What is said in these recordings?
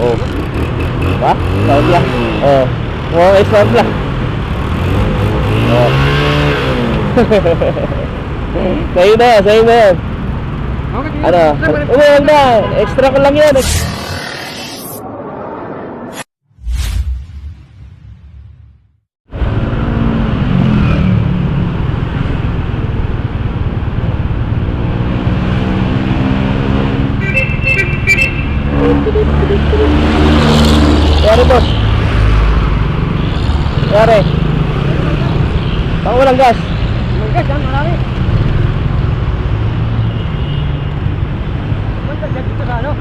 Oh. Diba? Spark plug. Oh. Oh, spark plug. Oh. Sa'yo na yan, sa'yo na yan. Ano? Ano na? Extra ko lang yan. Yari boss. Yari. Baka walang gas. Walang gas yan, marami. Basta dyan dito sa ano?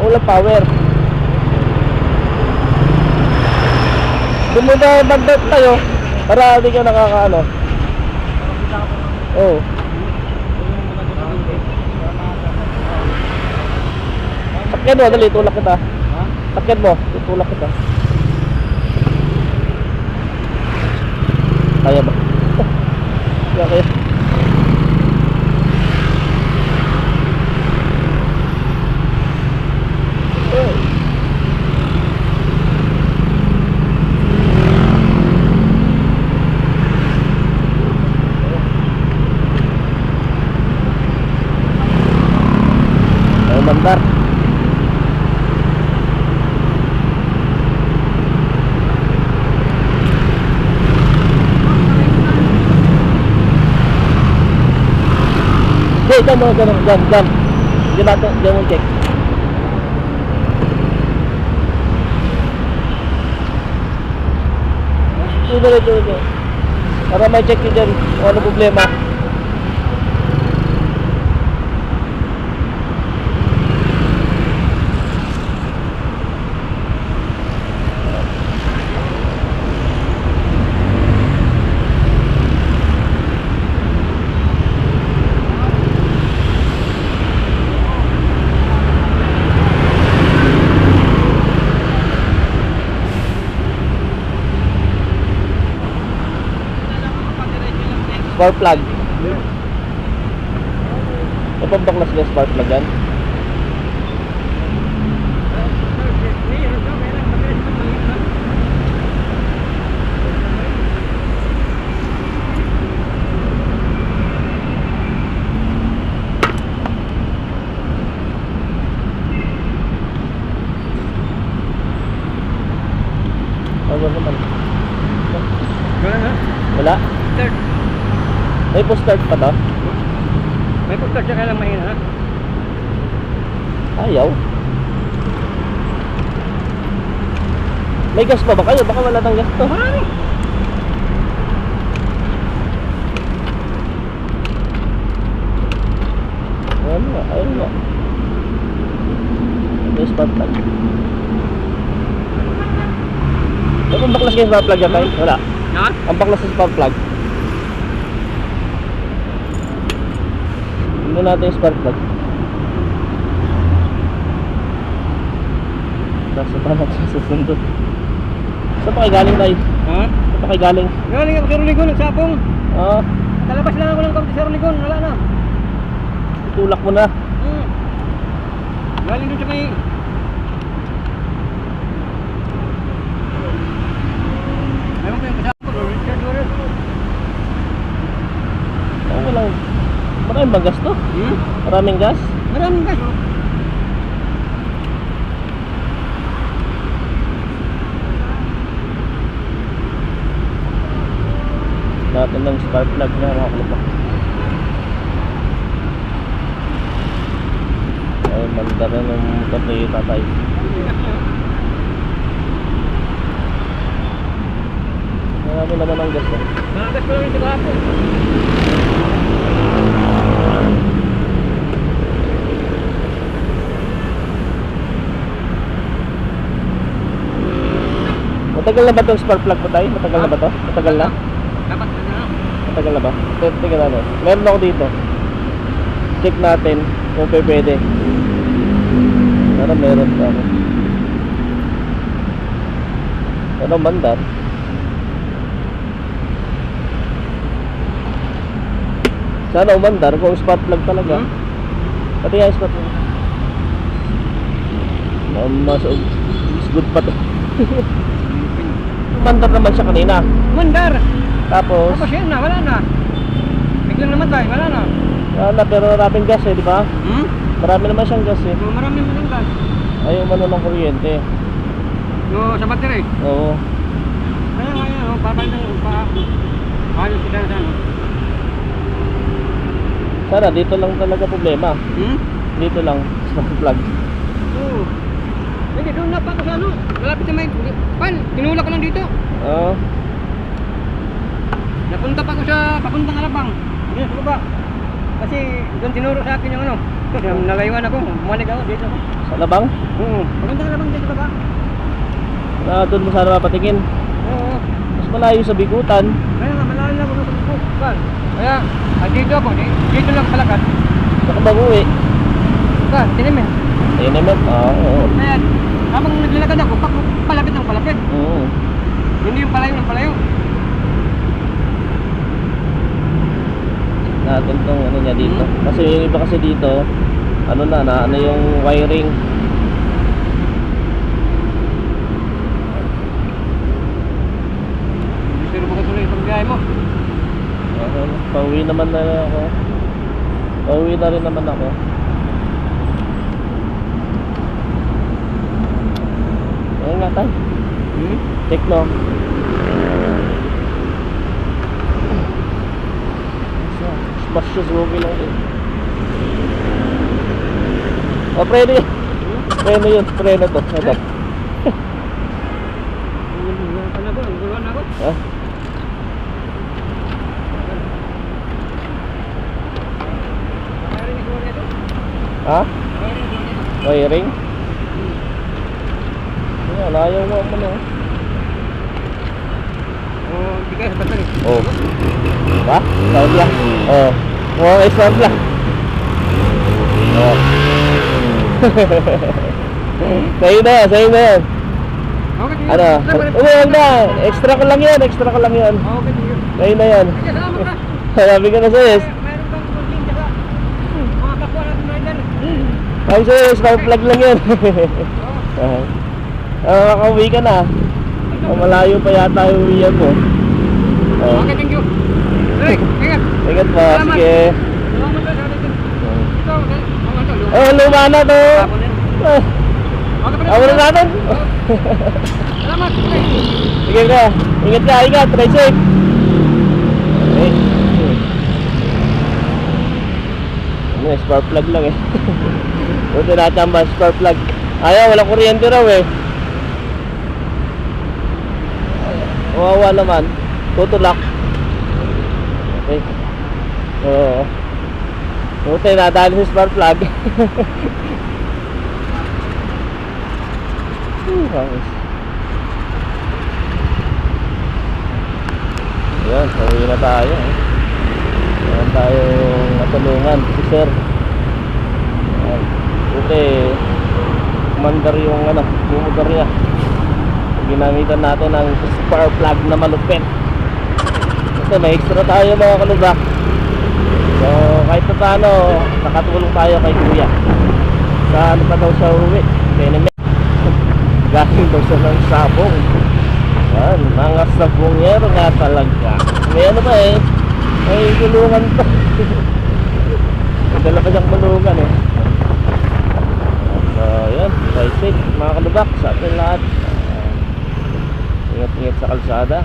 Walang power. Doon mo na bandot tayo para hindi ka nakakaano. Oo. Sakyan mo, dali, tulak kita. Sakyan mo, tutulak kita. Kaya ba? Kaya kaya. Ay, mandar. Dyan mo, dyan. Di ba ito? Dyan mo check. Ito. Para may check yun dyan kung ano problema. Spark plug. May pambaklas na spark plug yan. Ano naman? Wala? Third. May post-start pa to? May pagkak siya kailang mahina, ha? Ayaw. May gas pa ba kayo? Baka wala ng gas to. Marami. Ayun nga. May spark plug. May pambaklas kayo spark plug yan tayo? Wala. Ha? Ang baklas sa spark plug. Hindi natin yung spark plug. Nasa pa natin susundot. Saan pa kayo galing tayo? Ha? Saan pa kayo galing? Galing ako sa Roligon, nagsapong. Oo. Talabas lang ako ng kaunti sa Roligon, wala na. Tulak mo na. Galing doon sa may... Ayaw ko yung kasama ko, Richard Warren. Oo, walang... Maraming bang gas to? Maraming gas? Maraming gas. Natin ng spark plug na mga kalabak. Ay, manda rin ng motor ni tatay. Marami naman ang gas na. Makagas ko lang yung kahapon. Matagal na ba itong spark plug mo tayo? Matagal na ba ito? Matagal na? Dapat na na. Matagal na ba? Tingnan natin. Meron ako dito. Check natin kung pwede. Sana meron pa ako. Ano mandar? Sana umandar kung spark plug talaga. Pati nga spark plug. Mas good pa to. Mandar naman siya kanina. Mandar. Tapos, Tapos yun na, wala na. Biglang namatay, wala na. wala, pero maraming gas eh, di ba? Hmm? Marami naman siyang gas eh. Marami malanggas. Ayaw man ng kuryente. Yung sa battery. Oo. Kaya kaya, papalitan ko pa. Ayos kita na sana. Sana dito lang talaga problema. Hmm? Dito lang, spark plug. Oo. Hindi, doon na pa ako sa ano. Malapit sa may... Pan, tinulak ko lang dito. Oo. Napunta pa ako sa papuntang Alabang. Hindi, sa baba. Kasi doon tinuro sa akin yung ano. Nalayuan ako, bumalik ako dito. Sa labang? Oo. Papuntang Alabang dito sa baba. Doon mo sana mapatingin. Oo. Mas malayo sa Bigutan. Kaya nga, malayo na ako sa baba. Kaya, dito ako. Dito lang sa lakad. Saka baguwi. Tinimin. Tinemet? Oo. Kaya, habang naglalakad ako, palapit ng palapit. Oo. Hindi yung palayo ng palayo. Natin tong ano niya dito. Kasi yung iba kasi dito, ano na ano yung wiring. Pero baka tuloy yung pagbiyahe mo. Okay. Pauwi naman na ako. Pauwi na rin naman ako. Ayun nga tayo. Tekno. Smash shoes, okay lang din. O, preno yun. Preno yun. Preno to. Ito. Guluhan ako. Ha? Ha? Wiring? Ayan, ayaw mo mo na. Oh, hindi kayo sa battery. Oh. Diba? Sound lang. Oh. Mukhang sound lang. Oh. Sa'yo na yan, sa'yo na yan. Okay, sige. Ano? Huwag na. Extra ko lang yan, extra ko lang yan. Okay, sige. Sa'yo na yan. Sige, salamat ka. Sabi ko na sa'yo. Mayroon kang kunting tsaka mga kapwa natin rider. Ay sa'yo, spark plug lang yan. Makakauwi ka na. Malayo pa yata yung uwian mo. Oh. Okay, thank you. Hey, ingat. Ingat pa, Salamat. sige. Salamat ka sa atin. Ito, okay. Oh, luma na to. Ah, Awa na natin. Salamat. Okay. Sige ka. Ingat ka, ingat. Try safe. Okay. Ano, spark plug lang eh. Buti natamba, spark plug. Ayaw, walang kuryente raw eh. Kawawa naman. Tutulak. Okay. Oo. Buti nadali sa spark plug. Hangis. Ayan, pauwi na tayo. Ayan tayong natulungan si sir. Ayan. Buti kumandar yung ano, yung motor niya. Ginamitan natin ng spark plug na malupit. Ito, may extra tayo mga kalubak. So kahit pa paano, nakatulong tayo kay kuya. Sa ano pa daw siya uwi? Tinemet. Galing daw siya ng sabong. Yan, mga sabongero nga talaga. May ano ba eh, may gulungan pa. May dala pa siyang gulungan eh. So yan, stay safe mga kalubak sa ating lahat. Ingat-ingat sa kalsada.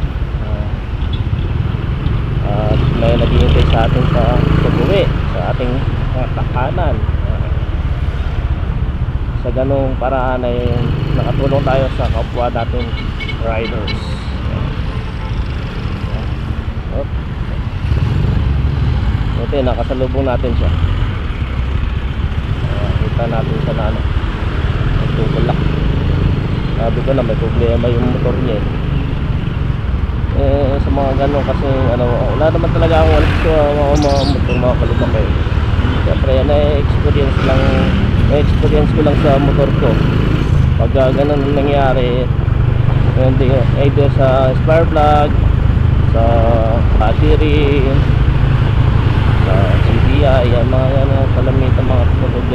At may naghihintay sa atin sa pag-uwi, sa ating tahanan. Sa ganong paraan ay nakatulong tayo sa kapwa natin riders. Buti nakasalubong natin siya. Kita natin siya na ano, nagtutulak. Sabi ko na may problema yung motor niya eh. Sa mga ganon kasi ano, wala naman talaga akong alam sa mga motor, mga kalubak eh. Siyempre na-experience ko lang sa motor ko. Pag ganon nangyari, either sa spark plug, sa battery, sa CDI, yan mga yan ang kalamitan mga tulog.